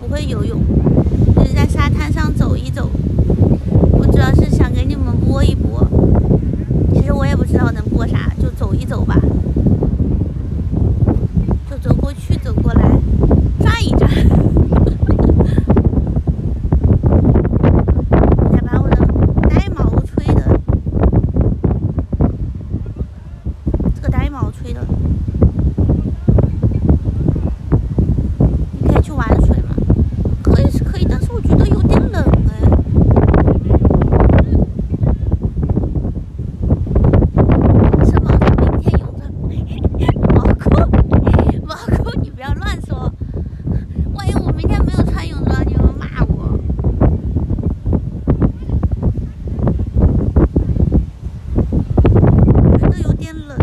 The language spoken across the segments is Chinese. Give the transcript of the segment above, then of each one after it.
不会游泳，就是在沙滩上走一走。我主要是想给你们播一播，其实我也不知道能播啥，就走一走吧，就走过去走过来，转一转。再把我的呆毛吹的，这个呆毛吹的。你可以去玩水吗？可以是可以，但是我觉得有点冷哎。是毛哥明天泳装，毛哥，你不要乱说，万一我明天没有穿泳装，你们骂我。觉得有点冷。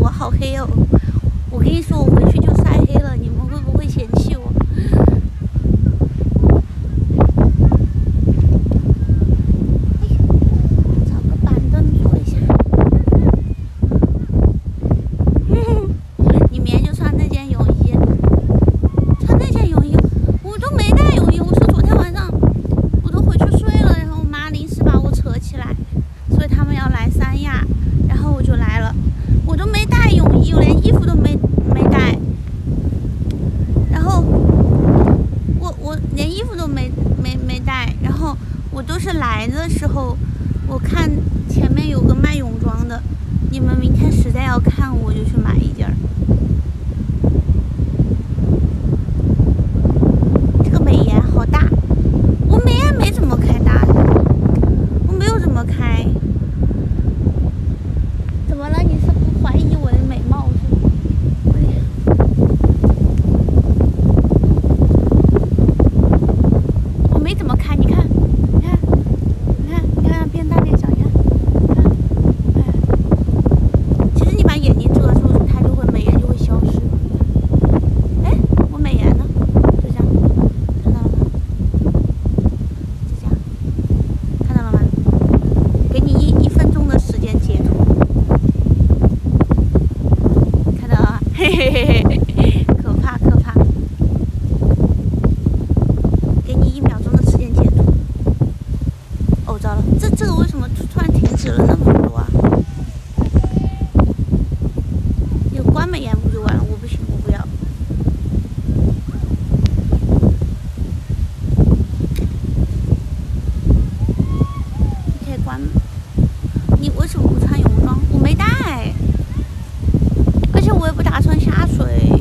好黑哦！我跟你说，我回去就晒黑了，你们会不会嫌弃我？哎，找个板凳坐一下。你明天就穿那件泳衣，穿那件泳衣，我都没带泳衣。我说昨天晚上我都回去睡了，然后我妈临时把我扯起来，所以他们要来三亚，然后我就来了。我都没带泳衣，我连衣服都没带，然后我连衣服都没带，然后我都是来的时候，我看前面有个卖泳装的，你们明天实在要看，我就去买一件儿。这个美颜好大，我美颜没怎么开大的，我没有怎么开。怎么了？你是不怀疑我的美貌是吗？我没怎么开，你看，变大变小，你看，其实你把眼睛遮住，它就会美颜就会消失。哎，我美颜呢？就这样，看到了吗？就这样，看到了吗？给你一分钟的时间截图。嘿嘿嘿嘿，可怕可怕！给你1秒钟的时间截图。哦，糟了，这个为什么突然停止了那么多啊？你关美颜不就完了？我不行，我不要。你可以关。你为什么不穿泳装？我没带。而且我也不打算下水。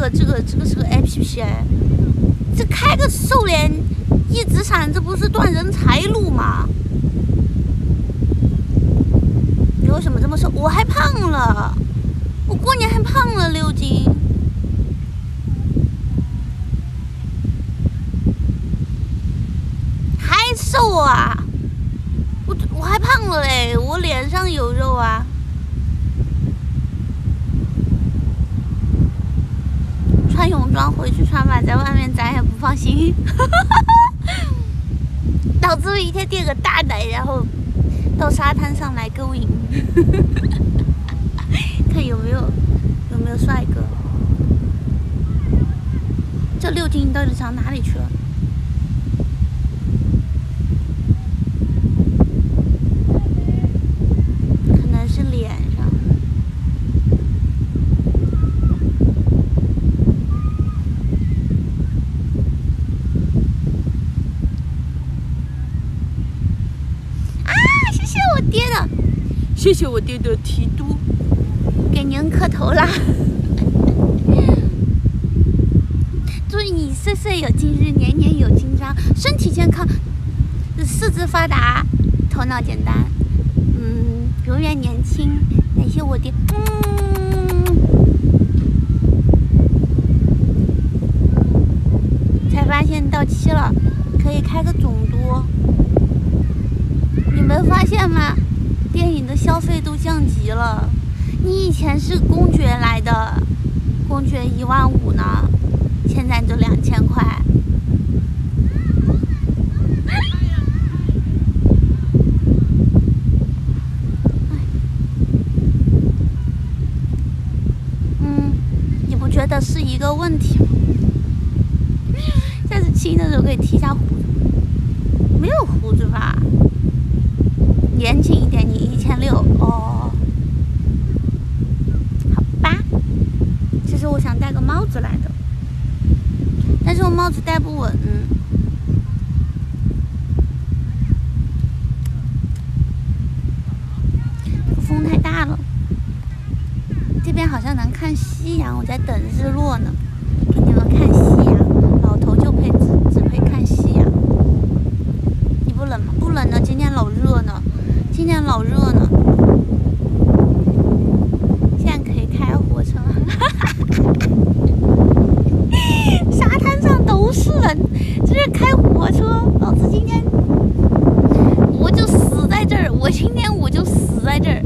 这个是个 APP 哎，这开个瘦脸一直闪，这不是断人财路吗？你为什么这么瘦？我还胖了，我过年还胖了6斤，还瘦啊！我还胖了嘞，我脸上有肉啊。穿泳装回去穿吧，在外面咱也不放心。脑子里一天垫个大奶，然后到沙滩上来勾引，看有没有帅哥。这6斤到底长哪里去了？可能是脸上。谢谢我爹的提督，给您磕头啦！祝你岁岁有今日，年年有今朝，身体健康，四肢发达，头脑简单，永远年轻。感谢我爹，才发现到期了，可以开个总督，你没发现吗？电影的消费都降级了，你以前是公爵来的，公爵15000呢，现在就2000块。你不觉得是一个问题吗？下次亲的时候可以剃下胡子，没有胡子吧？严谨一点，你1600哦，好吧。其实我想戴个帽子来的，但是我帽子戴不稳，风太大了。这边好像能看夕阳，我在等日落呢，给你们看夕阳。老头就只配看夕阳。你不冷吗？不冷呢，今天老热呢。今天老热呢，现在可以开火车了。沙滩上都是人，这是开火车。老子今天我就死在这儿，今天我就死在这儿。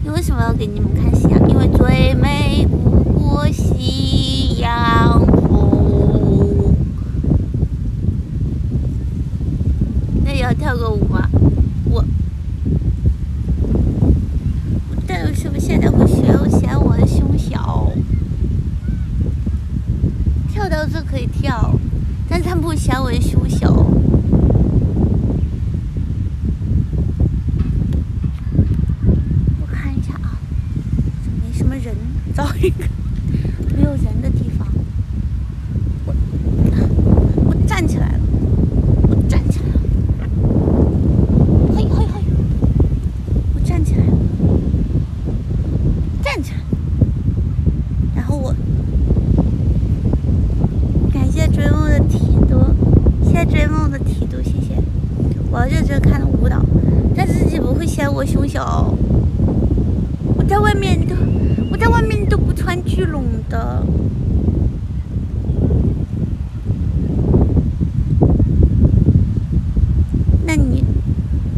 你为什么要给你们看夕阳？因为最美不过夕阳红。那也要跳个舞吗？我但是不是现在会嫌我的胸小？跳到这可以跳，但是他们会嫌我的胸小。我看一下啊，这没什么人，找一个没有人的地方。我站起来了，我站起来了。我站起来了，站起来，然后我感谢追梦的提督，谢谢追梦的提督，谢谢。我要认真看舞蹈，但是自己不会嫌我胸小。我在外面都不穿聚拢的。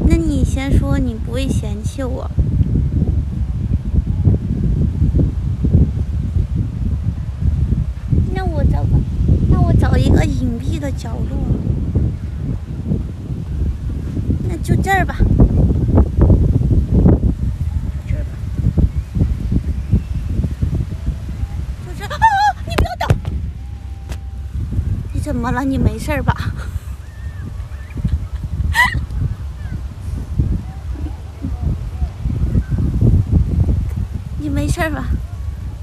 那你先说你不会嫌弃我。那我找一个隐蔽的角落，那就这儿吧，这儿吧，就这儿。你不要倒！你怎么了？你没事吧？你没事吧？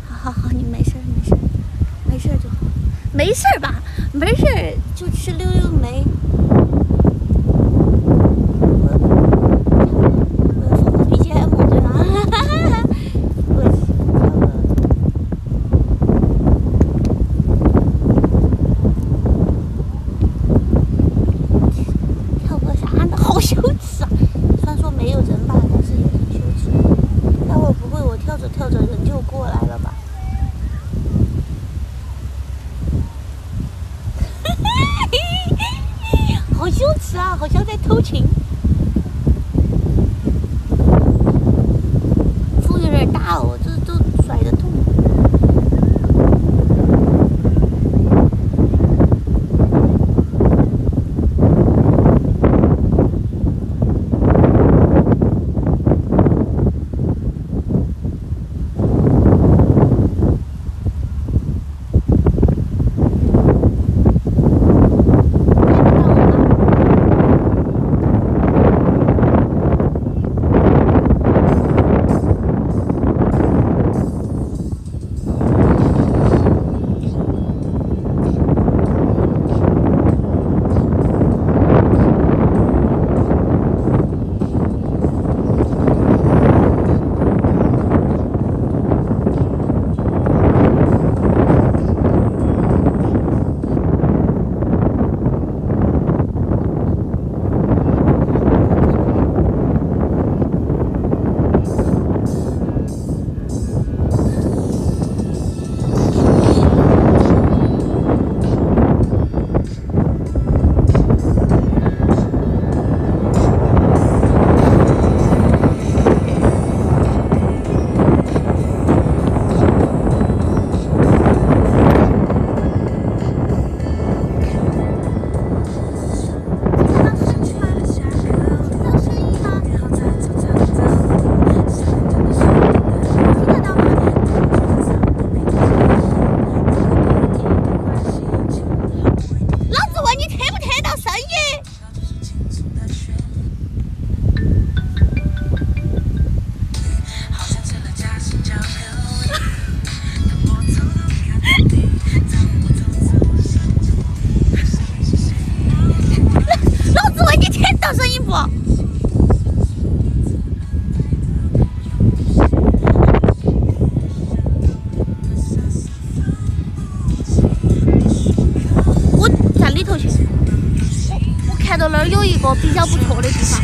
好，你没事就好。没事吧？没事就去溜溜梅。我要放个 BGM 对吧？我跳个呀，好像在偷情。风有点大哦，这都甩得动。个比较不错的地方。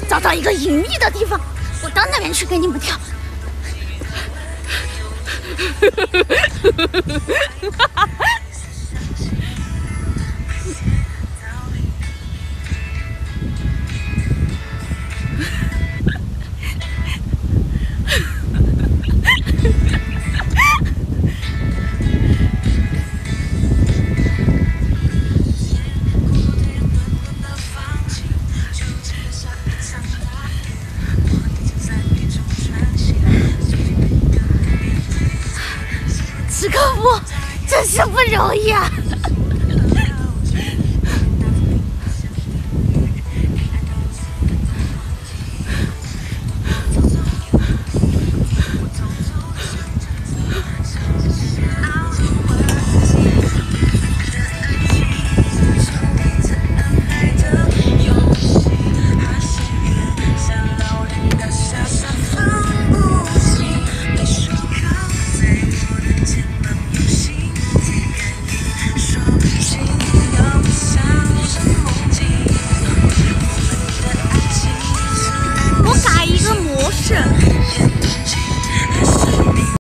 找到一个隐秘的地方，我到那边去给你们跳。吃个播真是不容易啊！